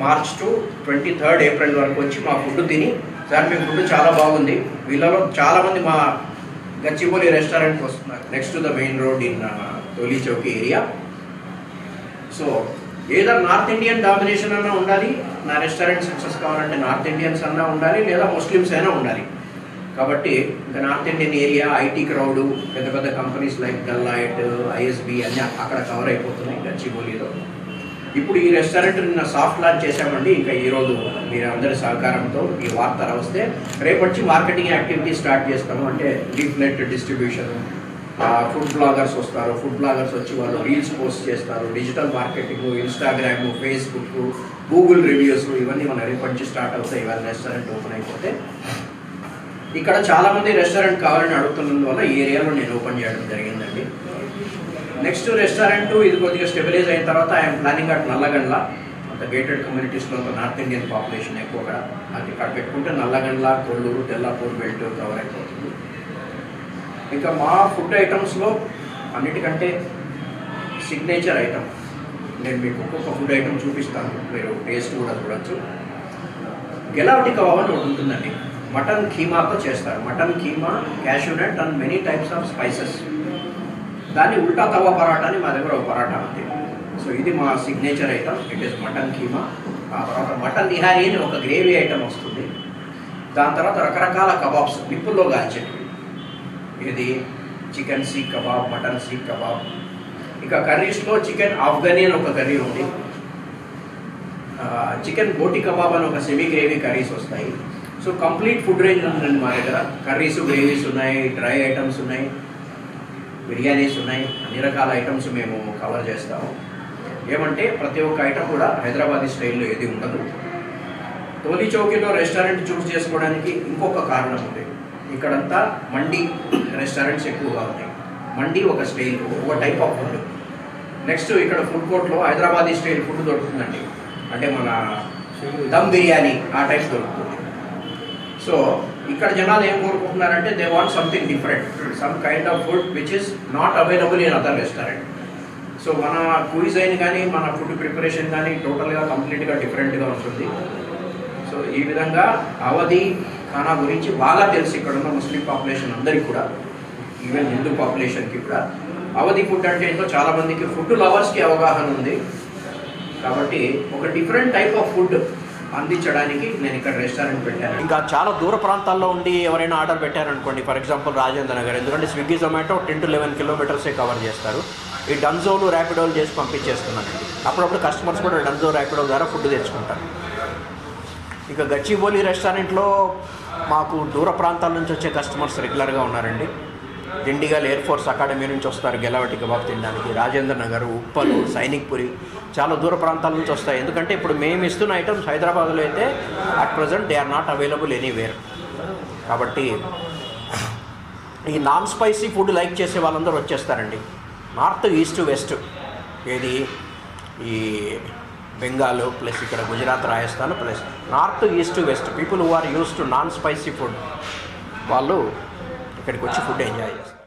March to 23 April వరకు వచ్చి మా ఫుడ్ తిని, సార్ మీ ఫుడ్ చాలా బాగుంది, వీళ్ళలో చాలామంది మా గచ్చిబౌలి రెస్టారెంట్కి వస్తున్నారు next to the main road in తోలి చౌకీ ఏరియా. సో ఏదో నార్త్ ఇండియన్ డామినేషన్ అన్నా ఉండాలి, నా రెస్టారెంట్ సక్సెస్ కావాలంటే నార్త్ ఇండియన్స్ అన్నా ఉండాలి, లేదా ముస్లిమ్స్ అయినా ఉండాలి. కాబట్టి ఇంకా north Indian area, IT crowd, పెద్ద పెద్ద కంపెనీస్ లైక్ డెలాయిట్, ఐఎస్బి అన్నీ అక్కడ కవర్ అయిపోతున్నాయి గచ్చిబౌలిలో. ఇప్పుడు ఈ రెస్టారెంట్ నిన్న సాఫ్ట్ లాంచ్ చేశామండి. ఇంకా ఈరోజు మీరు అందరి సహకారంతో ఈ వార్త వస్తే రేపటి మార్కెటింగ్ యాక్టివిటీ స్టార్ట్ చేస్తాము. అంటే లీఫ్లెట్ డిస్ట్రిబ్యూషన్, ఫుడ్ బ్లాగర్స్ వస్తారు, ఫుడ్ బ్లాగర్స్ వచ్చి వాళ్ళు రీల్స్ పోస్ట్ చేస్తారు, digital marketing, Instagram, Facebook, Google reviews ఇవన్నీ మన రేపటి నుంచి స్టార్ట్ అవుతాయి. ఇవాళ రెస్టారెంట్ ఓపెన్ అయిపోతే ఇక్కడ చాలామంది రెస్టారెంట్ కావాలని అడుగుతున్నందువల్ల ఈ ఏరియాలో నేను ఓపెన్ చేయడం జరిగిందండి. నెక్స్ట్ రెస్టారెంట్ ఇది కొద్దిగా స్టెబిలైజ్ అయిన తర్వాత ఐఎమ్ ప్లానింగ్ అట్ నల్లగండ్ల. అంత గేటెడ్ కమ్యూనిటీస్లో నార్త్ ఇండియన్ పాపులేషన్ ఎక్కువగా, అది ఇక్కడ పెట్టుకుంటే నల్లగండ్ల, కొల్లూరు, తెల్లాపూర్ బెల్ట్ కవర్ అయిపోతుంది. ఇంకా మా ఫుడ్ ఐటమ్స్లో అన్నిటికంటే సిగ్నేచర్ ఐటమ్, నేను మీకు ఒక్కొక్క ఫుడ్ ఐటమ్ చూపిస్తాను, మీరు టేస్ట్ కూడా చూడొచ్చు. గెలావటి కబాబ్ అని ఒకటి ఉంటుందండి, మటన్ కీమాతో చేస్తారు. Mutton keema, cashew nut and many types of spices. దాన్ని ఉల్టా తవా పరాటా అని మా దగ్గర ఒక పరాటా ఉంది. సో ఇది మా signature item, it is mutton keema. ఆ తర్వాత మటన్ నిహారీ అని ఒక గ్రేవీ ఐటమ్ వస్తుంది. దాని తర్వాత రకరకాల కబాబ్స్ నిప్పుల్లో కాల్చేటివి, ఇది chicken seek kebab, mutton seek kebab. ఇక కర్రీస్లో చికెన్ ఆఫ్ఘనీ అని ఒక కర్రీ ఉంది, చికెన్ బోటి కబాబ్ అని ఒక సెమీ గ్రేవీ కర్రీస్ వస్తాయి. సో కంప్లీట్ ఫుడ్ రేంజ్ ఉందండి మా దగ్గర. కర్రీస్, గ్రేవీస్ ఉన్నాయి, డ్రై ఐటమ్స్ ఉన్నాయి, బిర్యానీస్ ఉన్నాయి, అన్ని రకాల ఐటమ్స్ మేము కవర్ చేస్తాము. ఏమంటే ప్రతి ఒక్క ఐటమ్ కూడా హైదరాబాదీ స్టైల్లో ఏది ఉండదు. తోలి చౌకీలో రెస్టారెంట్ చూస్ చేసుకోవడానికి ఇంకొక కారణం ఉంది, ఇక్కడంతా మండీ రెస్టారెంట్స్ ఎక్కువగా ఉన్నాయి. మండీ ఒక స్టైల్, ఒక టైప్ ఆఫ్ ఫుడ్. నెక్స్ట్ ఇక్కడ ఫుడ్ కోర్ట్లో హైదరాబాదీ స్టైల్ ఫుడ్ దొరుకుతుందండి, అంటే మన దమ్ బిర్యానీ ఆ టైప్ దొరుకుతుంది. సో ఇక్కడ జనాలు ఏం కోరుకుంటున్నారంటే they want something different, some kind of food which is not available in other restaurant. So మన క్విజైన్ కానీ మన ఫుడ్ ప్రిపరేషన్ కానీ టోటల్గా కంప్లీట్గా డిఫరెంట్గా ఉంటుంది. సో ఈ విధంగా అవధి ఖానా గురించి బాగా తెలుసు ఇక్కడ ఉన్న ముస్లిం పాపులేషన్ అందరికీ కూడా, ఈవెన్ హిందూ పాపులేషన్కి కూడా. అవధి ఫుడ్ అంటే ఏంటో చాలామందికి, ఫుడ్ లవర్స్కి అవగాహన ఉంది. కాబట్టి ఒక డిఫరెంట్ టైప్ ఆఫ్ ఫుడ్ అందించడానికి నేను ఇక్కడ రెస్టారెంట్ పెట్టాను. ఇంకా చాలా దూర ప్రాంతాల్లో ఉండి ఎవరైనా ఆర్డర్ పెట్టారనుకోండి, ఫర్ ఎగ్జాంపుల్ రాజేంద్ర నగర్, ఎందుకంటే స్విగ్గీ జొమాటో 10 to 11 కిలోమీటర్సే కవర్ చేస్తారు. ఈ డన్జోలు, ర్యాపిడోలు చేసి పంపించేస్తున్నానండి. అప్పుడప్పుడు కస్టమర్స్ కూడా డన్జో, ర్యాపిడో ద్వారా ఫుడ్ తెచ్చుకుంటారు. ఇక గచ్చిబౌలి రెస్టారెంట్లో మాకు దూర ప్రాంతాల నుంచి వచ్చే కస్టమర్స్ రెగ్యులర్గా ఉన్నారండి. దిండిగల్ ఎయిర్ ఫోర్స్ అకాడమీ నుంచి వస్తారు గెలవటి కబాబ్ తినడానికి, రాజేంద్ర నగర్, ఉప్పల్, సైనిక్పురి, చాలా దూర ప్రాంతాల నుంచి వస్తాయి. ఎందుకంటే ఇప్పుడు మేము ఇస్తున్న ఐటమ్స్ హైదరాబాద్లో అయితే at present they are not available anywhere. కాబట్టి ఈ నాన్ స్పైసీ ఫుడ్ లైక్ చేసే వాళ్ళందరూ వచ్చేస్తారండి. నార్త్, ఈస్ట్, వెస్ట్, ఏది ఈ బెంగాల్ ప్లస్ ఇక్కడ Gujarat, Rajasthan plus north, east, west people who are use to non spicy food, వాళ్ళు ఇక్కడికి వచ్చి ఫుడ్ ఎంజాయ్ చేస్తారు.